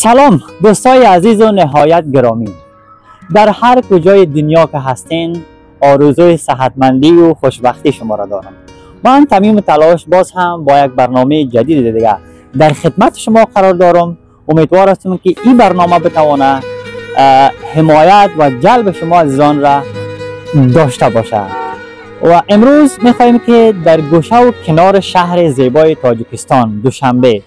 سلام دوستای عزیز و نهایت گرامی، در هر کجای دنیا که هستین آرزوی صحتمندی و خوشبختی شما را دارم. من تمیم تلاش باز هم با یک برنامه جدید دیگه در خدمت شما قرار دارم. امیدوار هستم که این برنامه بتونه حمایت و جلب شما عزیزان را داشته باشه. و امروز میخوایم که در گوشه و کنار شهر زیبای تاجیکستان دوشنبه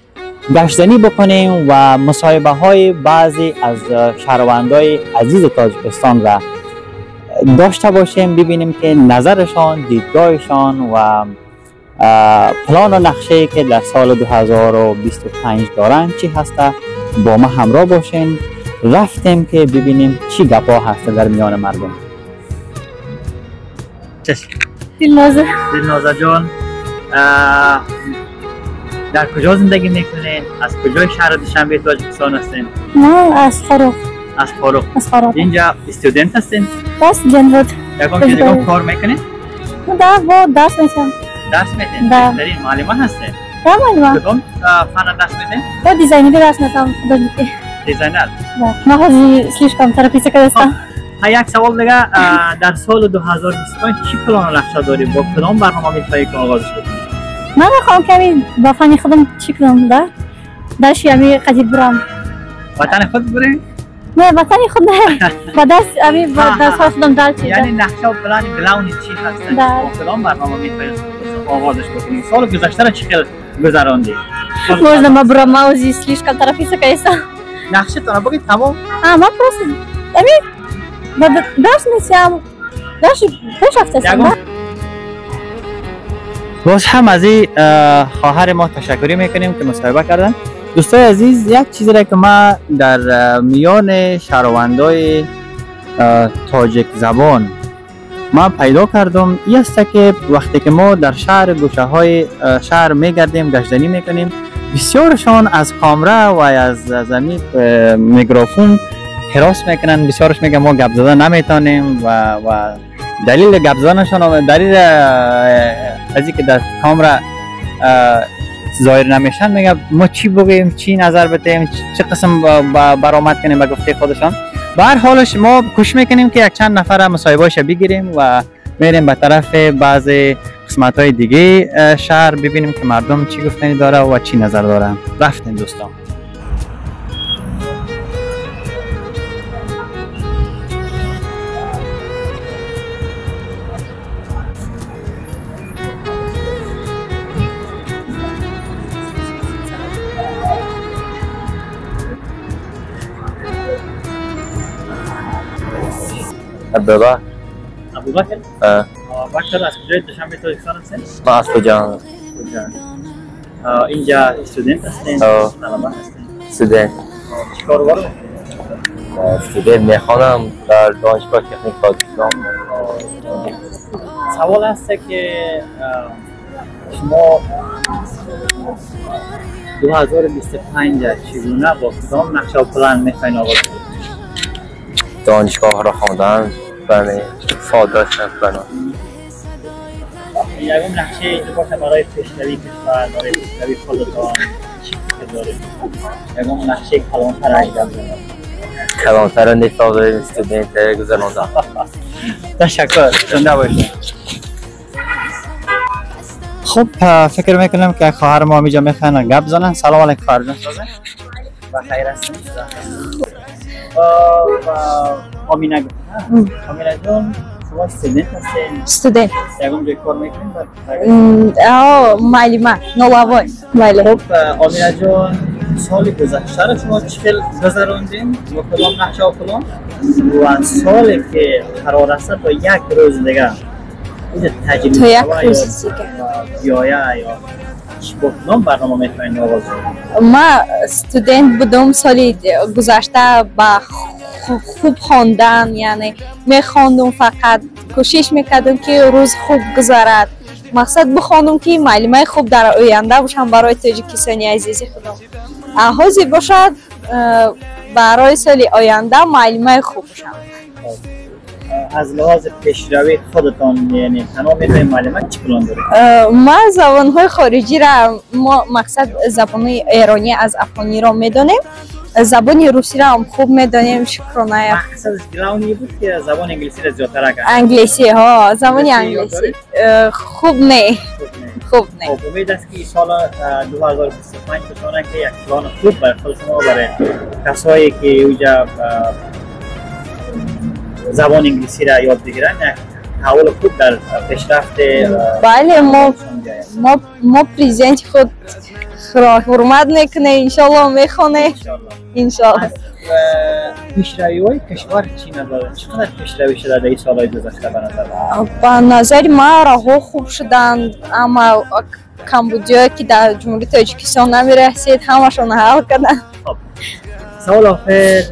گشتنی بکنیم و مصاحبه های بعضی از شهروندای عزیز تاجیکستان را داشته باشیم، ببینیم که نظرشان، دیدگاهشان و پلان و نقشه که در سال 2025 دارن چی هسته. با ما همراه باشین. رفتیم که ببینیم چی گپا هسته در میان مردم. دلنازه جان، در کجا زندگی میکنین؟ از کجای شهر دوشنبه تاجیکستان هستین؟ من از فاروق. از فاروق. اینجا استودنت هستین؟ بس جنرال. یکم کار میکنین؟ من درس میکنم. درس میکنین؟ در این معلمان هستین؟ در معلمان. کدوم فن درس میکنین؟ با دیزاینری درس میکنم. دیزاینر؟ من حاضی слишком торопиться هستم. یک سوال دیگه، در سال 2025 چی پلان و نقشه داری؟ با کدام برنامه میخوایی که آغازش بکنی؟ من میخوام کمی با فن خودم چی کنم در شیمی قدیم برم. وطن خود بری؟ نه وطن خود نه. با دست خودم در چیزه. یعنی نقشه و پلان بلاونی چی هست؟ با کدام برنامه میخوایی آغازش بکنی؟ سال گذشته را چی خیلی گذراندی؟ Можно мы брать маузи слишком торопиться هستم. نقشه تو بگی تمام؟ من просто درس میسیم. درس هستم. باز هم از این خواهر ما تشکری میکنیم که مصاحبه کردن. دوستای عزیز، یک چیزی را که ما در میان شهروندای تاجیک زبان ما پیدا کردم این است که وقتی که ما در شهر گوشه های شهر میگردیم، گشتنی میکنیم، بسیارشان از کامرا و از زمین میکروفون حراس میکنن. بسیارش میگن ما گپ زدن نمیتونیم و دلیل گپ زدنشان، دلیل از اینکه در کامرا ظاهر نمیشن، میگن ما چی بگیم، چی نظر بدیم، چه قسم برآمد کنیم به گفته خودشان. به هر حالش ما کوشش میکنیم که یک چند نفر مصاحبه‌اش بگیریم و میریم به طرف بعضی قسمت‌های دیگه شهر ببینیم که مردم چی گفتنی داره و چی نظر دارن. رفتیم دوستان. ابوبکر. ابوبکر از کجای دوشنبه تاجیکستان هستین؟ من از کجا؟ اینجا استودنت هستین؟ طلبه هستین؟ استودنت. چی کار رو؟ استودنت میخوانم در دانشگاه تکنیک تاجیکستان. سوال هست که شما 2025 چگونه با کدام نقشه و پلان میخواین آغاز کنید؟ دانشگاه را خواندن برای ساده شدن. یکم نقشه ایجاد باشه برای پیشروی کشور، برای پیشروی خودتان چی فکر دارید؟ یکم نقشه کلانتر ایجاد کنید. کلانتر نیستم برای استودنت گذراندم. تشکر. زنده باشید. خب فکر میکنم که خواهر ما اینجا میخوان گپ بزنن. سلام علیکم خواهر جان. بخیر هستین؟ آمینه جان، شما استودنت هستین؟ استودنت. یکم جای کار میکنین؟ معلمه نوابای. خب آمینه جان، سال گذشته را شما چقدر گذراندین با کدام نقشه و پلان؟ و سالی که قرار است تا یک روز دیگه تجربه تا یک روز دیگه یا با کدام برنامه میخواین آغاز کنید؟ ما استودنت بودم سال گذشته با خوب خواندن، یعنی میخواندم، فقط کوشش میکردم که روز خوب گذرد. مقصد بخوانم که معلمای خوب در آینده باشم برای تاجیکستانی عزیز خودم. حاضر باشد برای سال آینده معلمای خوب باشم. از لحاظ پیشروی خودتان یعنی تمام میتونید معلومات چی پلان دارید؟ ما زبان‌های خارجی را ما مقصد زبان ایرانی از افغانی را میدانیم، زبان روسی را هم خوب میدانیم. شکرانه. مقصد گراونی بود که زبان انگلیسی را زیادتر کردید. انگلیسی ها، زبان انگلیسی خوب نه. خوب نه. خب امید است که سال 2025 بتونه که یک پلان خوب برای خود شما برای کسایی که اونجا زبان انگلیسی را یاد بگیرن یک تحول خوب در پیشرفت. بله ما پرزیدنت خود را حرمت میکنه، انشالله میخونه انشالله. پیشروی‌های کشور چی نداره؟ چقدر پیشروی شده در این سالهای گذشته به نظر؟ به نظر ما راه‌ها خوب شدند، اما کمبودجایی که در جمهوری تاجیکستان نمیرسید همشون حل کردن. خب سوال آخر،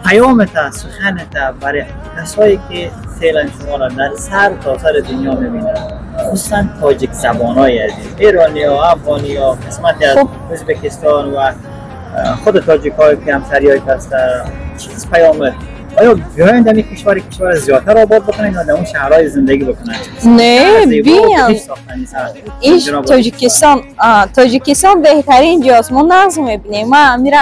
پیامت سخنت برای کسایی که فعلا شما را در سر تا سر دنیا میبینن، خصوصا تاجیک زبان‌های عزیز، ایرانی ها، افغانی ها، قسمتی از ازبکستان و خود تاجیک‌های که همسری‌های هستن، چیز پیامت؟ آیا بیاین در این کشور زیادتر آباد بکنن یا در اون شهرهای زندگی بکنن؟ نه بیان این تاجیکستان بهترین جاست. ما نظم میبینیم. ما میره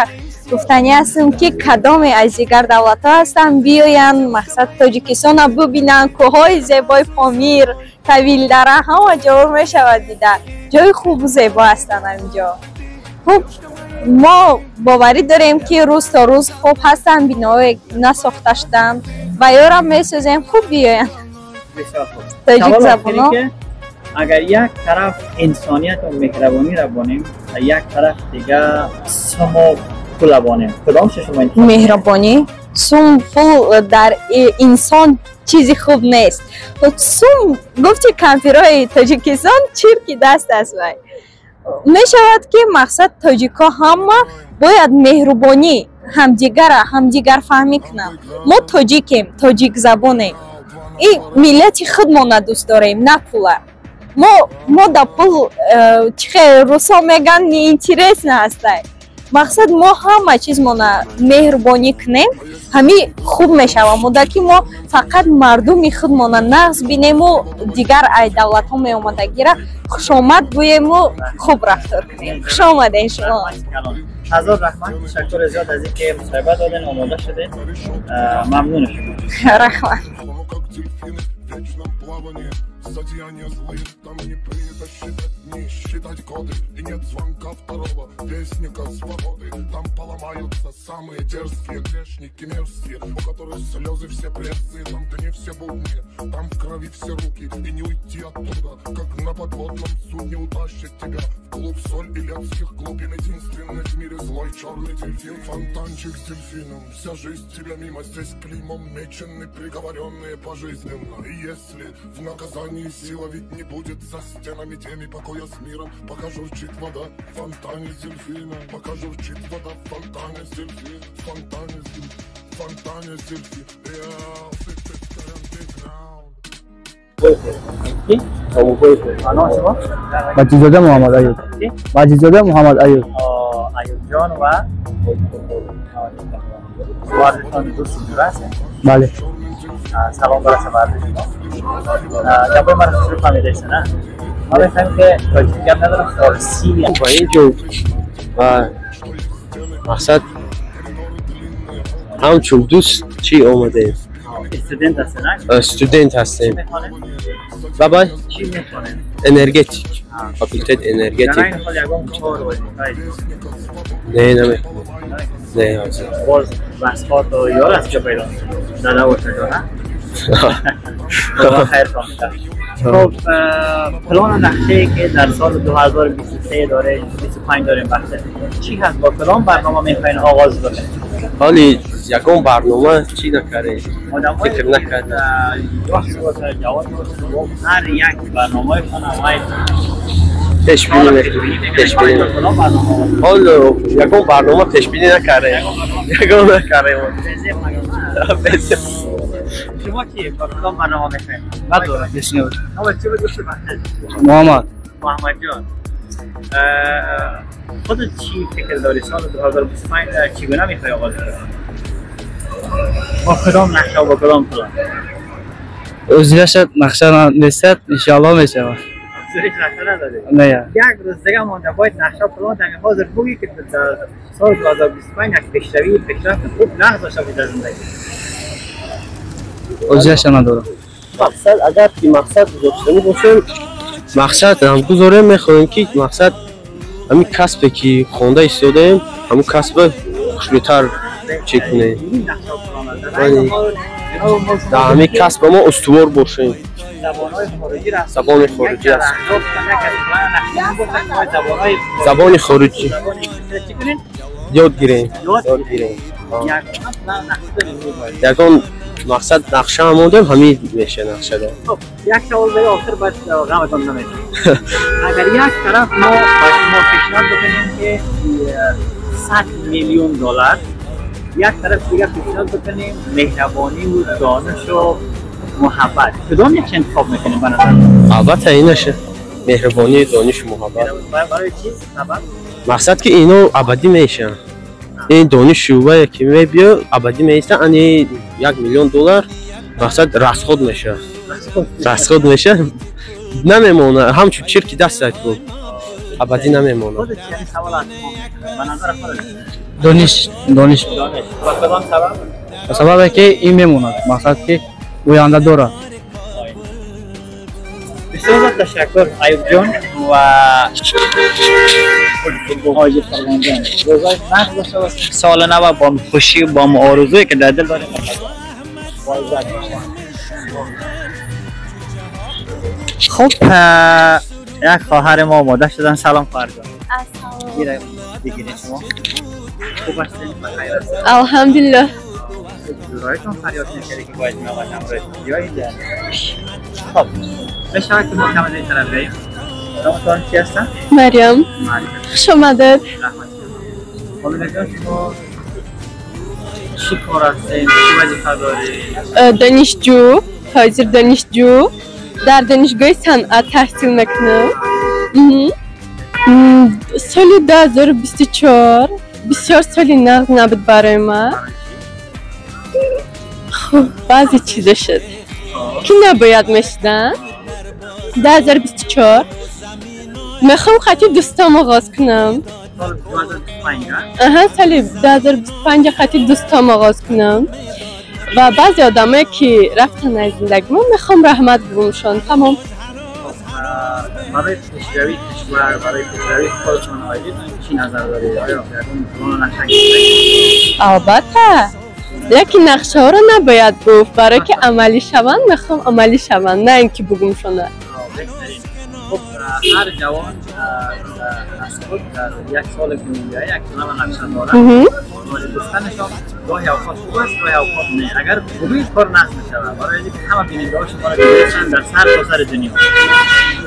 گفتنی هستم که کدام از دیگر دولت ها هستن بیاین مقصد تاجیکستان رو ببینن، کوههای زیبای پامیر، طویل دره همه جا میشود دیدن. جای خوب و زیبا هستن اینجا. خب ما باوری داریم که روز تا روز خوب هستن، بیناهای نساخته شدن و یارم میسازیم خوب بیاین. تاجیک زبان اگر یک طرف انسانیت و مهربانی را بانیم و یک طرف دیگه سم و پول بانیم، کدام شما انتخاب؟ مهربانی سم پول در انسان چیزی خوب نیست. سم گفتی کمپیرای تاجیکستان چیرکی دست است وای می شود که مقصد تاجیکا همه باید مهربانی همدیگر فهمی کنن. ما تاجیکیم، تاجیک زبانیم، این ملت خودمان دوست داریم نه پول. ما در پول چه روسا میگن اینترس نه هسته. مقصد ما همه چیز ما مهربانی کنیم همین خوب میشوه. مدت که ما فقط مردم خودمان نقص بینیم و دیگر ای دولت ها می اومده گیره خوش آمد گوییم و خوب رفتار کنیم. خوش آمده شما. هزار رحمت، تشکر زیاد از اینکه مصاحبه دادن و آماده شدین. ممنون شما. رحمت. Злодеяния злые, там не принято считать дни, считать годы, и нет звонка второго вестника свободы. Там поломаются самые дерзкие грешники мерзкие, у которых слезы все пресные, там дни все будни, там в крови все руки, и не уйти оттуда, как на подводном судне утащит тебя в клуб соль и лепских глубин. Единственный в мире злой черный дельфин, фонтанчик с дельфином, вся жизнь тебя мимо, здесь клеймом мечены, приговоренные пожизненно. И если в наказании сила ведь не будет за стенами теми покоя с миром, пока журчит вода в фонтане с дельфином, пока журчит вода в фонтане с дельфином, в фонтане с дельфином, в фонтане с дельфином. باجیزاده محمد ایوب. باجیزاده محمد ایوب. ایوب جان و وارثان دوست درست؟ بله. سلام برای شما. جواب من رو شروع فهمیده است نه؟ ما بفهمیم که تاجیکی هم ندارم فارسی با اینجا و مقصد همچون دوست چی اومده؟ استودنت هستن نه؟ استودنت هستیم. و باید چی میخوانیم؟ انرژتیک فاکولتت انرژتیک. در این حال یکم چهار وزید نه نمیخونم. نه حاضر باز بسپات و یار از چه پیدا داده و شجانه؟ خدا خیر کنم. خب پلان نقشه که در سال 2023 داره 25 داریم بحثه چی هست؟ با کدام برنامه میخواین آغاز بکنید؟ حالی یکم برنامه چی نکرده؟ فکر نکرده. هر یک برنامه خانه پیش بینی حالا یکم برنامه پیش بینی نکرده. یکم نکرده. شما چی؟ با کدام برنامه میخواین؟ بعد دوره بشنوید. چی بگوید محمد جان خودت چی فکر داری سال 2025 چگونه میخوای آغاز کنی؟ با کدام نقشه و با کدام پلان؟ اوزیش نقشه نیست انشالله میشه. زورش نقشه نداره. نه یا. یک روز دیگه مونده باید نقشه و پلان تنگ حاضر بگی که در سال 2025 یک پیشرفت خوب نقش داشته باید در زندگی. اوزیش نداره. مقصد اگر که مقصد داشته باشیم مقصد هم گذاره میخوایم که مقصد همین کسبی که خونده ایستادیم همون کسب خوشبیتر چی کنه در همین کسب ما استوار باشیم. زبان خارجی است. زبان خارجی یاد گیریم. یکان مقصد نقشه آمدیم همین میشه نقشه دار. یک سوال برای آخر باید غمتان نمیشه. اگر یک طرف ما پیشنهاد بکنیم که 100 میلیون دلار، یک طرف دیگه پیشنهاد بکنیم مهربانی و دانش و محبت، کدام یک انتخاب میکنیم به نظر؟ البته اینشه مهربانی دانش و محبت. برای چی؟ سبب؟ مقصد که اینو ابدی میشن. این دانش شعبه که میبیا ابدی میشه ان 1 میلیون دلار مقصد رسخود میشه. رسخود میشه نمیمونه همچون چرکی دستت بود ابدی نمیمونه. خودت یعنی سوال از به نظر خودت دانش و کدام سبب؟ سببه که این میموند مقصد که گوینده داره. بسیار تشکر ایوب جان و حاجی فرمان جان. روزای نقد داشته باشید. سال نو با خوشی و با آرزویی که در دل داریم. خب یک خواهر ما آماده شدن. سلام خواهر جان. السلام. دیگه شما خوب هستین؟ بخیر هستین؟ الحمدلله. جورایتون فریاد نکردی که باید می‌آمدم روی ویدیویی در. خب بشه که ما کم از این طرف بریم. نامتون چی هستن؟ مریم. خوش آمدید. رحمت خانم جان شما چی کار هستین؟ چی وظیفه دارید؟ دانشجو، حاضر دانشجو در دانشگاه صنعت تحصیل میکنم. سال 2024 بسیار سالی نقد نبود برای من. خب بعضی چیزا شد که نباید میشدن. 2024 میخوام خطی دوستام آغاز کنم. سال 2025 سال 2025 خطی دوستام آغاز کنم و بعضی آدمایی که رفتن از زندگی من میخوام رحمت بگمشان. تمام. برای پیشروی کشور، برای پیشروی خودتون آیدید چی نظر دارید؟ آیا اون نقشه البته یکی نقشه ها رو نباید گفت برای که عملی شوند. میخوام عملی شوند نه اینکه بگم شونه. خب هر جوان از خود در یک سال که میگه یک سال نقشه داره دوستانشان گاهی اوقات خوب است گاهی اوقات نه. اگر خوبی کار نقش میشود برای اینکه همه بیننده ها شما را ببینن در سر دنیا.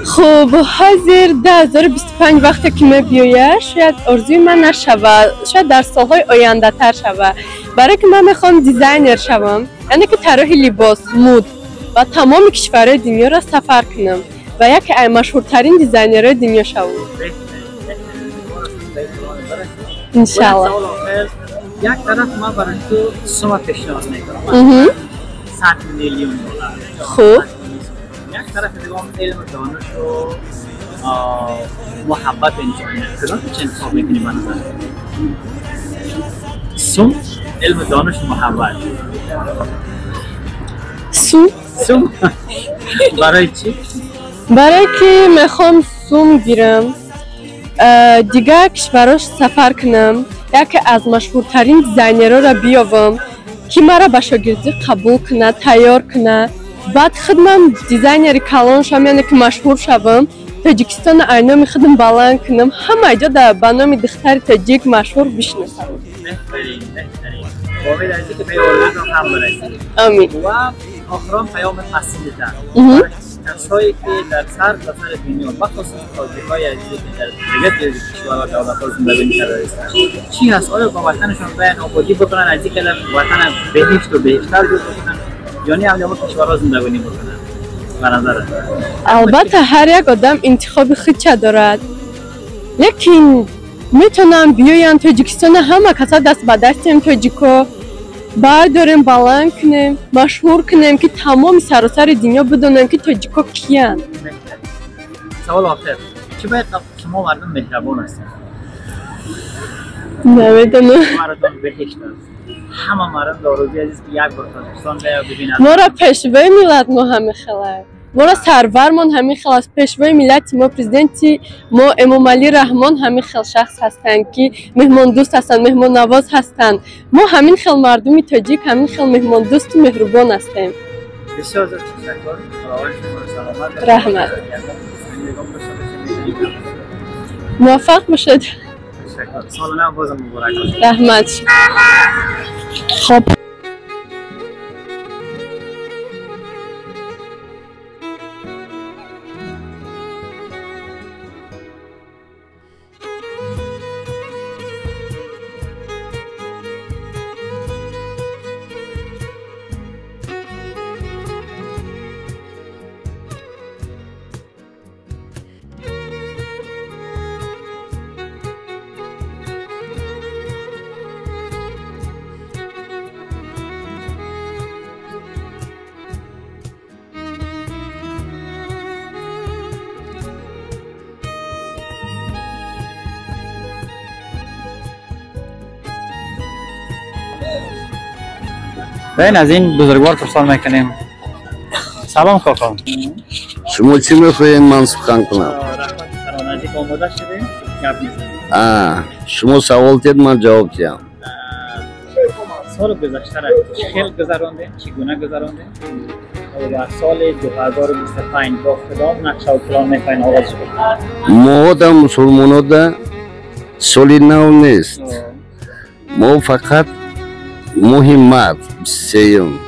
خب حاضر 2025 وقتی که میبیاید شاید آرزوی من نشود، شاید در سالهای آینده تر شود برای که من میخوام دیزاینر شوم، یعنی که طراح لباس مد و تمام کشورهای دنیا را سفر کنم و یکی از مشهورترین دیزاینرهای دنیا شوم انشالله. یک طرف ما برای تو سوم پیشنهاد میکنم 100 میلیون دلار. خوب. یک طرف دیگه علم و دانش و محبت انسانیت. کدام چه انتخاب میکنی من نظر؟ سوم، علم و دانش و محبت. سوم برای چی؟ برای که میخوام سوم گیرم دیگه کشوراش سفر کنم، یکی از مشهورترین دیزاینرها را بیاورم که مرا به شاگردی قبول کنه، تیار کنه. بعد خودم دیزاینر کلان شوم، یعنی که مشهور شوم. تاجیکستان اینام خودم بلند کنم، همه جا در به نام دختر تاجیک مشهور بشناسم. بهترین. امید هستی که به آرزوتون هم برسید. آمین. و آخرام پیام مسئولیت‌تان. کسایی که در سر دنیا بخصوص تاجیک‌های عزیزی که در دیگر کشورها و دولت‌ها زندگی می‌کنند چی هست؟ آیا با وطنشون باید آبادی بکنن، از اینکه وطن بهشت و بهشتر جور بکنن یعنی هم در کشورها زندگی بکنن؟ به نظرت؟ البته هر یک آدم انتخاب خودش دارد. لیکن میتونم بیایم تاجیکستان، همه کسا دست به دستیم تاجیکو باید داریم بلند کنیم مشهور کنیم که تمام سراسر دنیا بدونن که تاجیکا کیان. سوال آخر چی باید شما مردم مهربان هستید؟ نمیدونم. مردم بهشت است. همه مردم داروزی عزیز که یک بار تاجیکستان بیا ببینن. ما را پیشوای ملت ما همه خلاه. ما را سرورمان همین خل است. پیشوای ملت ما پرزیدنتی ما امام علی رحمان همین خل شخص هستند که مهمان دوست هستند، مهمان نواز هستند. ما همین خل مردمی تاجیک همین خل مهمان دوست و مهربان هستیم. بسیار زیاد تشکر. خداوند شما را سلامت. رحمت. موفق باشید. تشکر. سال نو بازم مبارک باشید. رحمت. خب بین از این بزرگوار پرسان میکنیم. سلام کاکا. شما چی میخواین من سخن کنم؟ نزدیک آماده شده گپ میزنیم. شما سوال دید من جواب دیم. سال گذشته را چه خیلی گذراندیم؟ چگونه گذراندیم؟ و سال 2025 با کدام نقشه و پلان میخواین آغاز کنیم؟ ما دا مسلمانان دا سالی نو نیست. ما فقط مهمت سیم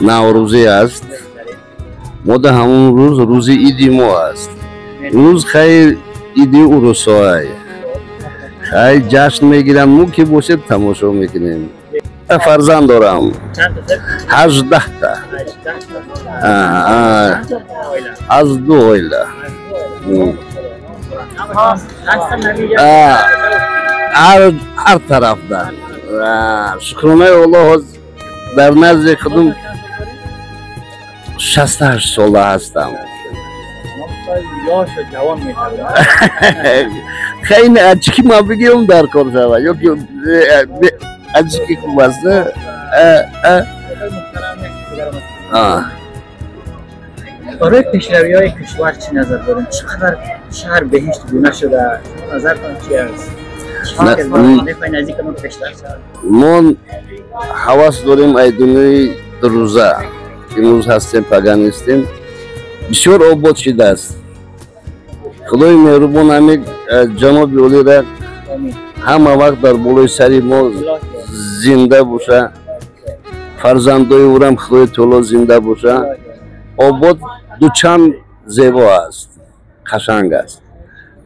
نوروزی است. ما دا همون روز روزی ایدی ما است. روز خیلی ایدی اروسای خیلی جشن میگیرن. مو که باشه تماشا میکنیم. فرزند دارم 18 تا از دو اویله. هر طرف دا شکرانه الله در نزد خودم 68 ساله هستم. خیلی اچکی ما بگیرم در کار شود یا که اچکی خوب است. برای پیشروی های کشور چی نظر داریم؟ چقدر شهر بهشت گونه شده؟ نظر کنم چی است؟ ما حواس داریم ای دنیای روزه امروز هستیم پگان نیستیم بسیار آباد شده است. خدای مهربان همه جناب اولی را همه وقت در بالای سری ما زنده باشه. فرزندای او را خدای تعالی زنده باشه. آباد دوچند زیبا است، قشنگ است.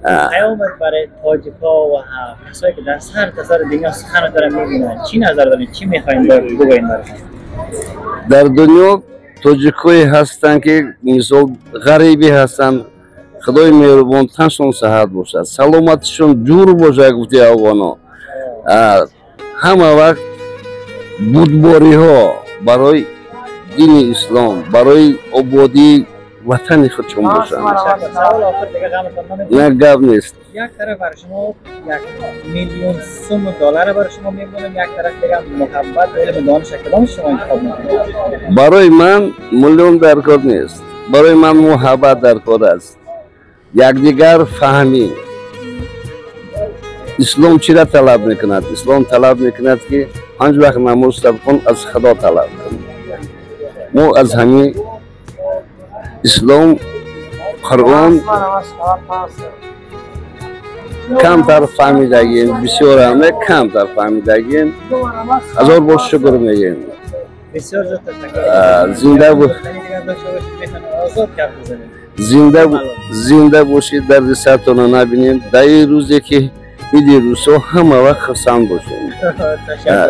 پیامت برای تاجیک‌ها و کسایی که در سر تا سر دنیا سخن دارن می‌بینن چی نظر دارین؟ چی می‌خواین بگوین براشون؟ در دنیا تاجیک‌هایی هستند که مثال غریبی هستند. خدای مهربان تنشون صحت باشد، سلامتشون جور باشه. گفتی افغانا همه وقت بودباری‌ها برای دین اسلام، برای آبادی وطن خودشون باشن. نه گپ نیست. یک طرف برای شما 1 میلیون سوم دلار برای شما میمونم، یک طرف دیگه محبت و علم دانش کدام شما انتخاب میکنید؟ برای من میلیون در کار نیست. برای من محبت در کار است. یکدیگر فهمی. اسلام چی را طلب میکند؟ اسلام طلب میکند که 5 وقت نماز کن از خدا طلب کن. ما از همین اسلام قرآن کم در فهمیدگیم، بسیار همه کم در فهمیدگیم. هزار بار شکر میگیم. بسیار زیاد تشکر. زنده باشید. در رسالتون نبینیم. در این روزی که ایدی روسو همه وقت خسان باشین.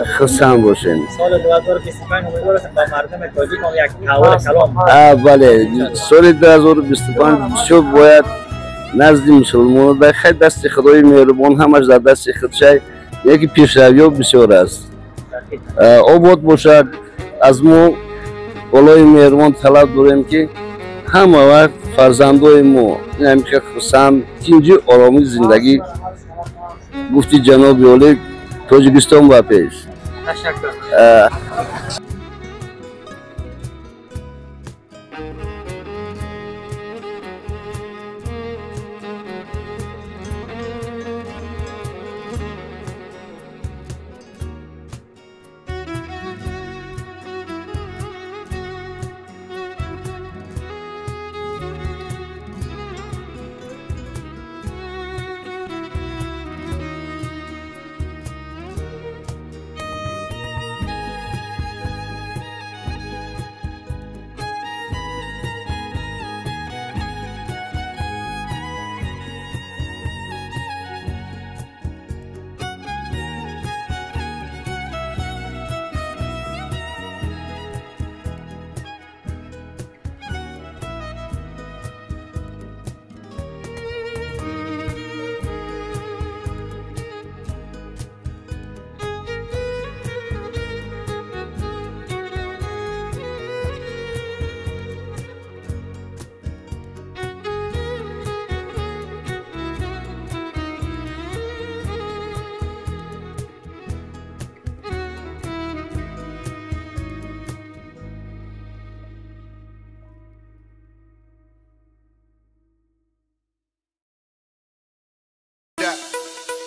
خسان باشین. سال 2025 امیدوارم با مردم تاجیک هم یک تحول کلام. بله سال 2025 بسیار باید نزد مسلمانان در خیلی دست خدای مهربان همش در دست خود شد. یکی پیشروی بسیار است. обод бошад. аз мо болои меҳрубон талаб дорем ки ҳама вақт фарзандои мо ҳамиша хусам тинҷи оромӣ зиндагӣ гуфти ҷаноби олӣ тоҷикистон ба пеш.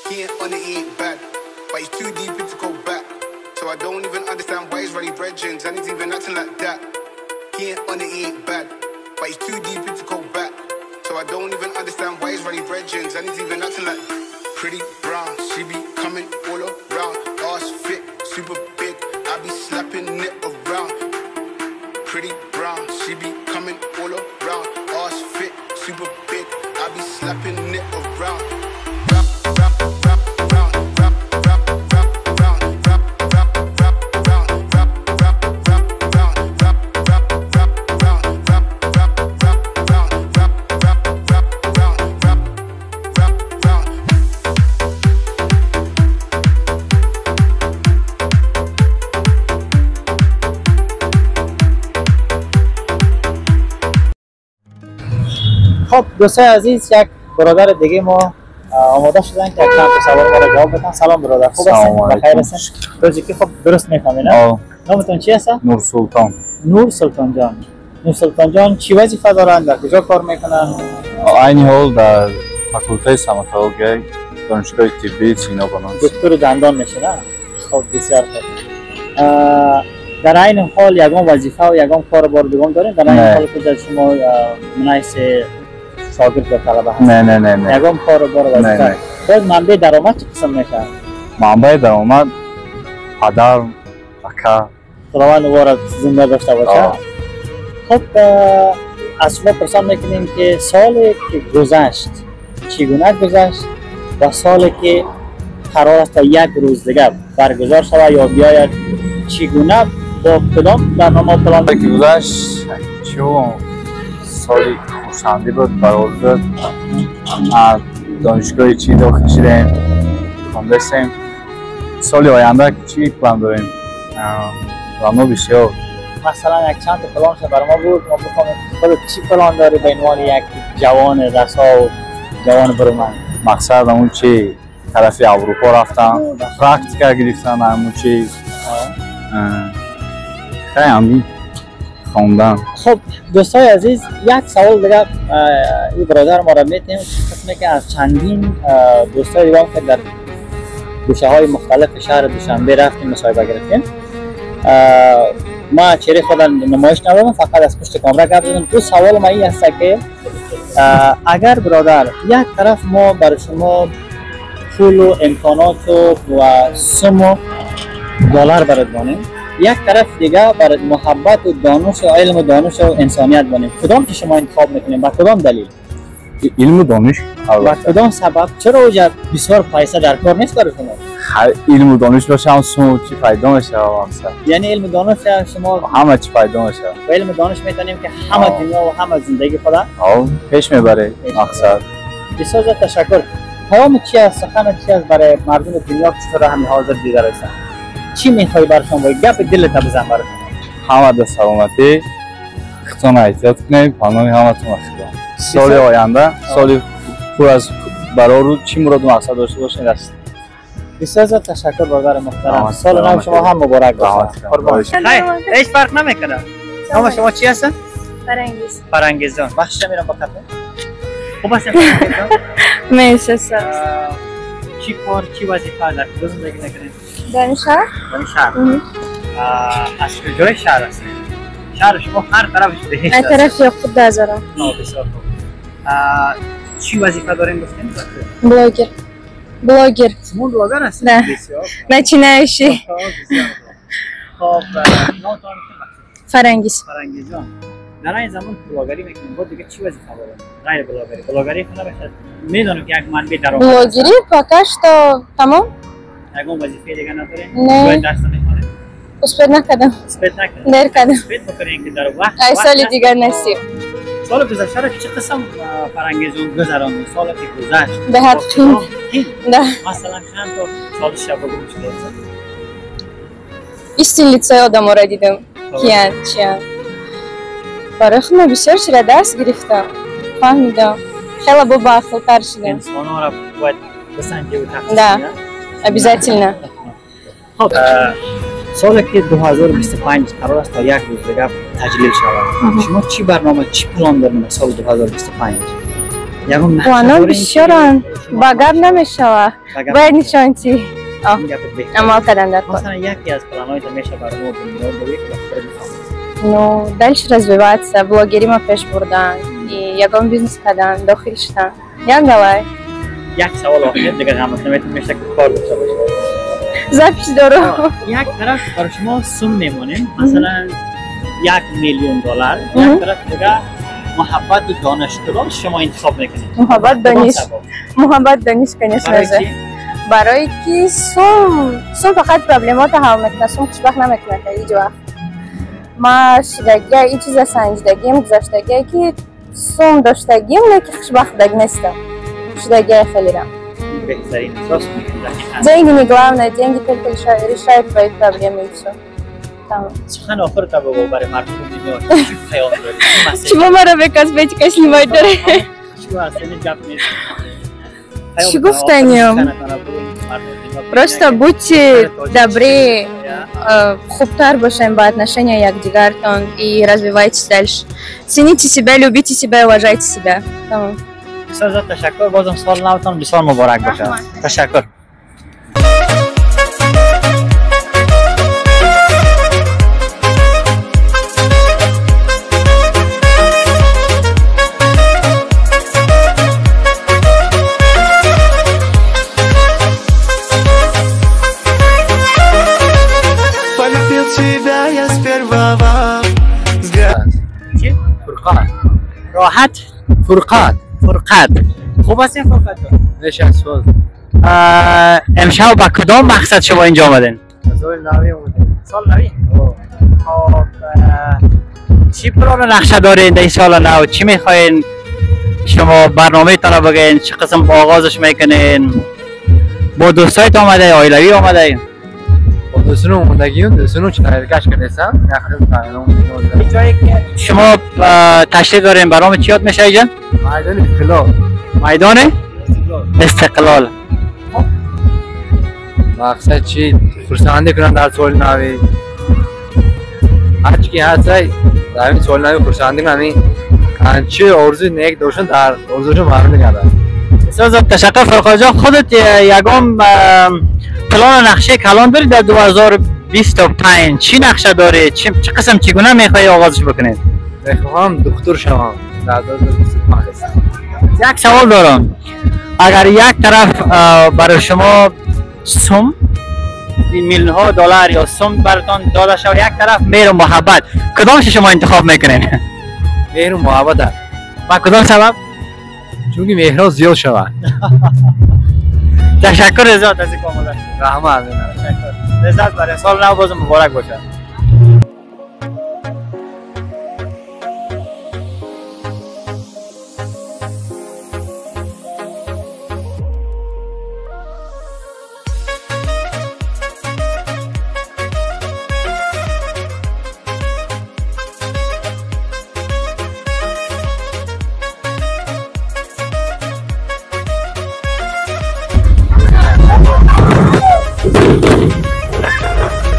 Can't on it ain't bad, but he's too deep in to go back. So I don't even understand why he's ready brethren, and he's even acting like that. Can't on it ain't bad, but he's too deep in to go back. So I don't even understand why he's ready brethren, and he's even acting like pretty brown. She be coming all around, ass fit, super big. I be slapping it around. Pretty brown, she be coming all around, ass fit, super big. I be slapping it around. خب دوستای عزیز، یک برادر دیگه ما آماده شدن که چند تا سوال ما را جواب بدن. سلام برادر، خوب هستین؟ بخیر هستین؟ توجیکی خب درست میفهمین نه؟ نامتون چی هست؟ نور سلطان. نور سلطان جان. نور سلطان جان چی وظیفه دارن؟ در کجا کار میکنن؟ عین حال در فاکولته استоматология دانشگاه طبی سینا بنان. دکتر دندان میشه نه؟ خب بسیار خوب. در این حال یگان وظیفه و یگان کار بار دیگه دارین؟ در این حال که شما منایس شاگرد و طلبه هستید؟ نه یگان کار بار وظیفه. باز منبع درآمد چه قسم میشه؟ منبع درآمد پدر اکا خداوند وارد زنده داشته باشه. خب از شما پرسان میکنیم که سالی که گذشت چگونه گذشت و سالی که قرار است تا یک روز دیگه برگزار شود یا بیاید چگونه با کدام برنامه پلان که گذشت چون سالی خوشحالی بود برای بود از دانشگاه چی داخل شدیم خونده هستیم سالی آینده که چی پلان داریم برنامه بسیار مثلا یک چند پلان شد برای ما بود ما بخواهیم خودت چی پلان داری به عنوان یک جوان رسا و جوان برومند مقصد همون چی طرف اروپا رفتم پرکتیکا گرفتم همون چی خیلی همین خوندم. خب دوستای عزیز یک سوال دیگه این برادر ما را میتیم قسمه که از چندین دوستای دیگه که در گوشه های مختلف شهر دوشنبه رفتیم مصاحبه گرفتیم ما چهره خود نمایش ندادم فقط از پشت کامرا گپ زدم. دو سوال ما این است که اگر برادر یک طرف ما برای شما پول و امکانات و سم و دلار برات بانیم یک طرف دیگه برای محبت و دانش و علم و دانش و انسانیت بانیم کدام که شما انتخاب میکنیم با کدام دلیل؟ علم و دانش با کدام سبب؟ چرا اوجا بسیار پیسه در کار نیست برای شما؟ علم و دانش باشه هم سم چی فایده میشه یعنی علم و دانش شما همه چی فایده میشه با علم و دانش میتونیم که همه دنیا و همه زندگی خدا پیش میبره مقصد. بسیار زیاد تشکر. پیام چی است؟ سخن چی است برای مردم دنیا که چطور همین حاضر دیگر هستند؟ چی میخوای برشون باید گپ دلت بزن برشون؟ همه در سلامتی خودتون احتیاط کنید پناهی همتون خدا سال آینده سال پر از برای رو چی مراد و مقصد داشته باشین است بسیار زیاد تشکر برادر محترم سال نو شما هم مبارک باشه قربان هیچ فرق نمیکنه نام شما چی هستن فرنگیز فرنگیز جان بخشش میرم با خطر خوب هستین فرنگیز جان مرسی سر چی کار چی وظیفه در کجا زندگی میکنین دانشگاه شهر از کجای شهر هستین شهر شما هر طرفش بهشت از طرف یاقوت دزارم بسیار خوب چی وظیفه دارین گفتین بلاگر شما بلاگر هستین نه. بسیار نه چی نوشی خب نامتون فرنگیز فرنگیز جان در این زمان بلاگری میکنیم با دیگه چی وظیفه دارین غیر بلاگری خود نباشد میدونم که یک منبع درآمد بلاگری پاکش تا تمام یگان وظیفه دیگه ندارین نه. باید درس میخونین اسپید نکردم اسپید نکنین در کردم اسپید بکنین که در وقت ای سال دیگر نسیم سال گذشته را چه قسم فرنگیزون گذراندین سال که گذشت به حد خیند نه مثلا چند تا سال شب گذشته 20 لیتسای آدم ها را دیدم کیان چیان برای خودم بسیار چی را دست گرفتم فهمیدم خیلی با باخلتر شدم انسان ها را باید بسنجه و تفصیل نه обязательно خب سال که 2025 قرار است تا یک روز دیگه تجلیل شود شما چی برنامه چی پلان دارین سال 2025 یگان پلانان بسیارن بگرد نمیشود باید نشانتی عمل کردن در کار مثلا یکی از پلان‌هایت میشه برای ما بنیاد بگید نو دلش развиваться بلاگری ما پیش بردن یگان بیزنس کردن داخل شدن یک دوای یک سوال آخر دیگه همت نمیتون میشه که کار داشته باشه زفش دارم یک طرف برای شما سوم میمونیم مثلا $1,000,000 یک طرف دیگه محبت و دانشگاه شما انتخاب میکنید محبت دانش کنیش نزه برای که سوم فقط پرابلمات حل میکنه سوم خوشبخت نمیکنه هیچ وقت ما شدگی این چیز سنجیدگیم گذاشتگی که سوم داشتگیم لیکن خوشبخت دگ نیستم شدگی خیلی رم بهترین احساس میکنید деньги не главное деньги только решают твои проблемы и все سخن آخر تا بگو برای مردم دنیا چی خیال دارید чего مرا به کاسمتیکا سнимать داره چی هستین گپ نیست چی گفتنیم просто будьте добрее خوبتر باشین با отношения якдигартон и развивайтесь дальше цените себя любите себя и уважайте себя tamam بسیار زیاد تشکر بازم سال نوتان بسیار مبارک باشه تشکر Полюбил тебя я с первого взгляда. فرقات راحت فرقات خوب هستین فرقات نشست فاز امشب با کدام مقصد شما اینجا آمدین؟ سال نوی اومدیم سال نوی؟ خب چی پلان نقشه دارین در این سال نو؟ چی میخواین شما برنامه تان بگین؟ چه قسم آغازش میکنین؟ با دوستایت آمده؟ آیلوی آمده؟ با دوستانو اومدگیم دوستانو چنین کش کردم نخرم کردم این جایی که شما تشریف دارین برنامه چی یاد میشه اینجا؟ میدان استقلال میدان استقلال مقصد چی خرسندی کنن در سال نوی هر چی هست در این سال نوی خرسندی کنن چه آرزوی نیک داشتن در آرزوشون معلوم نگردن بسیار زیاد تشکر فرقات جان خودت یگام پلان نقشه کلان داری در 2025 چی نقشه داری چه قسم چگونه میخوای آغازش بکنید میخوام دکتر شوم در 2025 یک سوال دارم اگر یک طرف برای شما سوم $1,000,000 یا سوم براتون داده شود یک طرف مهر و محبت کدامش شما انتخاب میکنین مهر و محبت با کدام سبب چون که مهرها زیاد شود تشکر زیاد از این کاملا رحمت تشکر لذت برای سال نو بازم مبارک باشه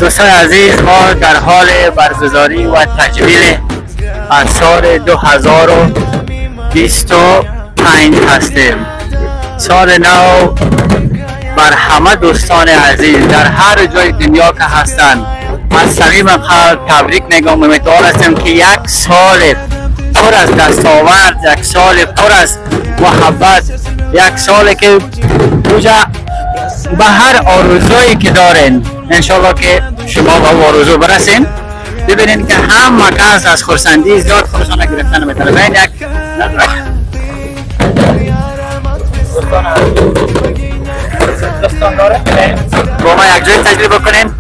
دوستان عزیز، ما در حال برگزاری و تجمیل از سال 2025 هستیم. سال نو بر همه دوستان عزیز در هر جای دنیا که هستند از صمیم قلب تبریک میگم. امیدوار هستم که یک سال پر از دستاورد، یک سال پر از محبت، یک سال که به هر آرزویی که دارین انشالله که شما به آرزو برسین. ببینید که همه کس از خرسندی زیاد خرسانه گرفتن میتونه. بین یک دوستان داره با ما یک جای تجربه کنیم.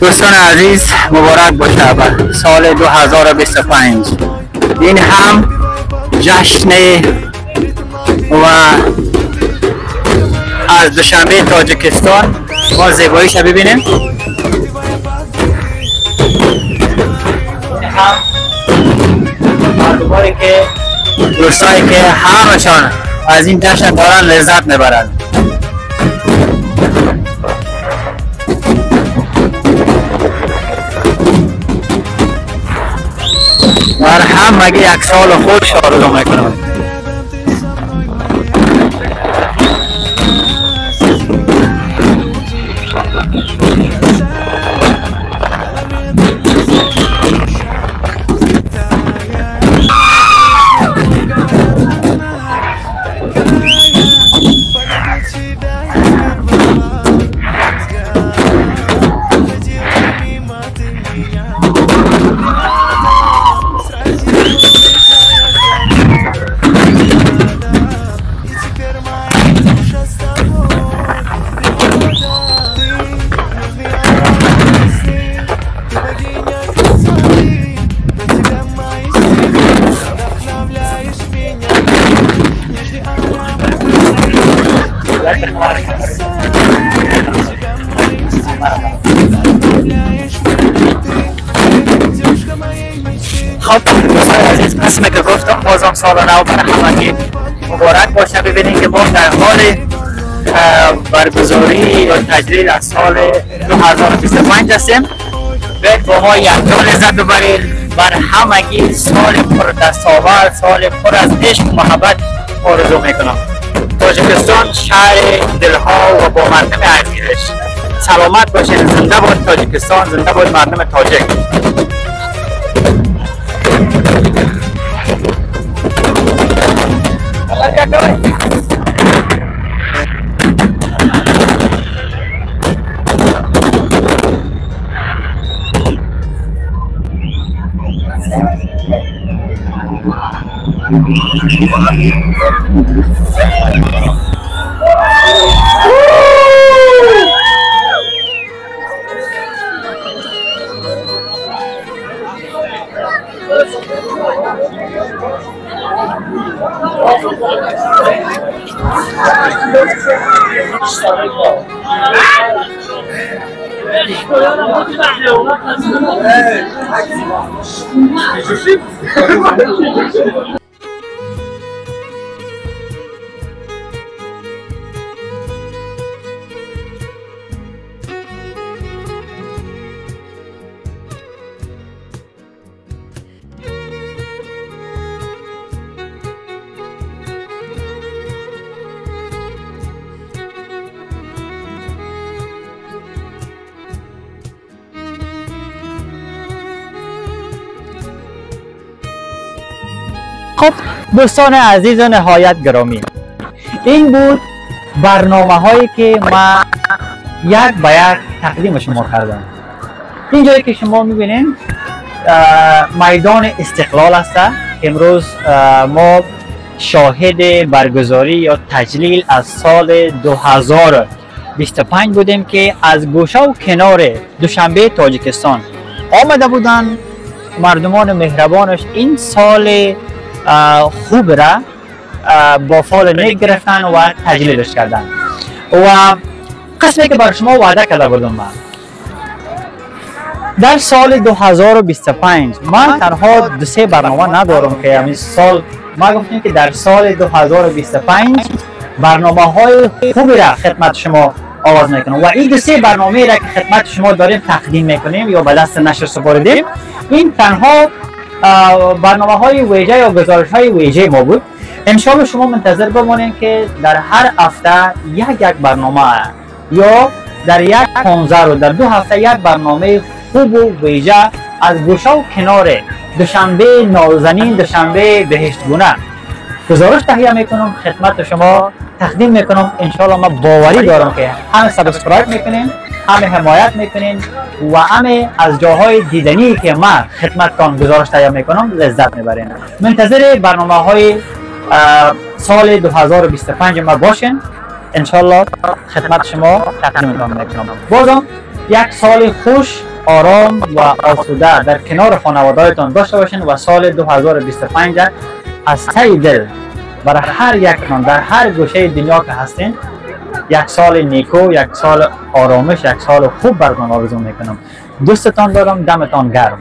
دوستان عزیز، مبارک باشه بر سال 2025. این هم جشن و از دوشنبه تاجیکستان. ما زیباییش ببینیم. این هم مردمانی که دوستایی که همشان از این جشن دارن لذت میبرند. بر همگی یک سال خوش آرزو میکنم. خب دوستان عزیز، قسمی که گفتم بازم سال نو بر همگی مبارک باشه. ببینید که ما در حال برگزاری و تجلیل از سال 2025 هستیم. باید با ما یک دو لذت ببرید. بر همگی سال پر دستاورد، سال پر از عشق و محبت آرزو میکنم. تاجیکستان شهر دلها و با مردم عزیزش. سلامت باشین. زنده باد تاجیکستان، زنده باد مردم تاجیک. خب دوستان عزیز و نهایت گرامی، این بود برنامه هایی که ما یک به یک تقدیم شما کردم. این جایی که شما میبینید میدان استقلال است. امروز ما شاهد برگزاری یا تجلیل از سال 2025 بودیم که از گوشه و کنار دوشنبه تاجیکستان آمده بودن مردمان مهربانش این سال خوب را با فال نیک گرفتن و تجلیلش کردن. و قسمی که بر شما وعده کرده بودم من در سال 2025 من تنها 2-3 برنامه ندارم که همین سال ما گفتیم که در سال 2025 برنامه های خوبی را خدمت شما آغاز میکنم و این 2-3 برنامه را که خدمت شما داریم تقدیم میکنیم یا به دست نشر سپردیم. این تنها برنامه های ویژه یا گزارش های ویژه ما بود. انشالله شما منتظر بمانید که در هر هفته یک برنامه یا در یک 15 و در 2 هفته یک برنامه خوب و ویژه از گوشه و کنار دوشنبه نازنین، دوشنبه بهشتگونه گزارش تهیه میکنم، خدمت شما تقدیم میکنم. انشالله ما باوری دارم که همه سابسکرایب میکنین، همه حمایت میکنین و همه از جاهای دیدنی که ما خدمتتان گزارش تهیه میکنم لذت میبرین. منتظر برنامه های سال 2025 ما باشین. انشالله خدمت شما تقدیمتان میکنم. بازم یک سال خوش، آرام و آسوده در کنار خانواده‌تان داشته باشین و سال 2025 از ته دل برای هر یکتان در هر گوشه دنیا که هستین یک سال نیکو، یک سال آرامش، یک سال خوب براتون آرزو میکنم. دوستتان دارم. دمتان گرم.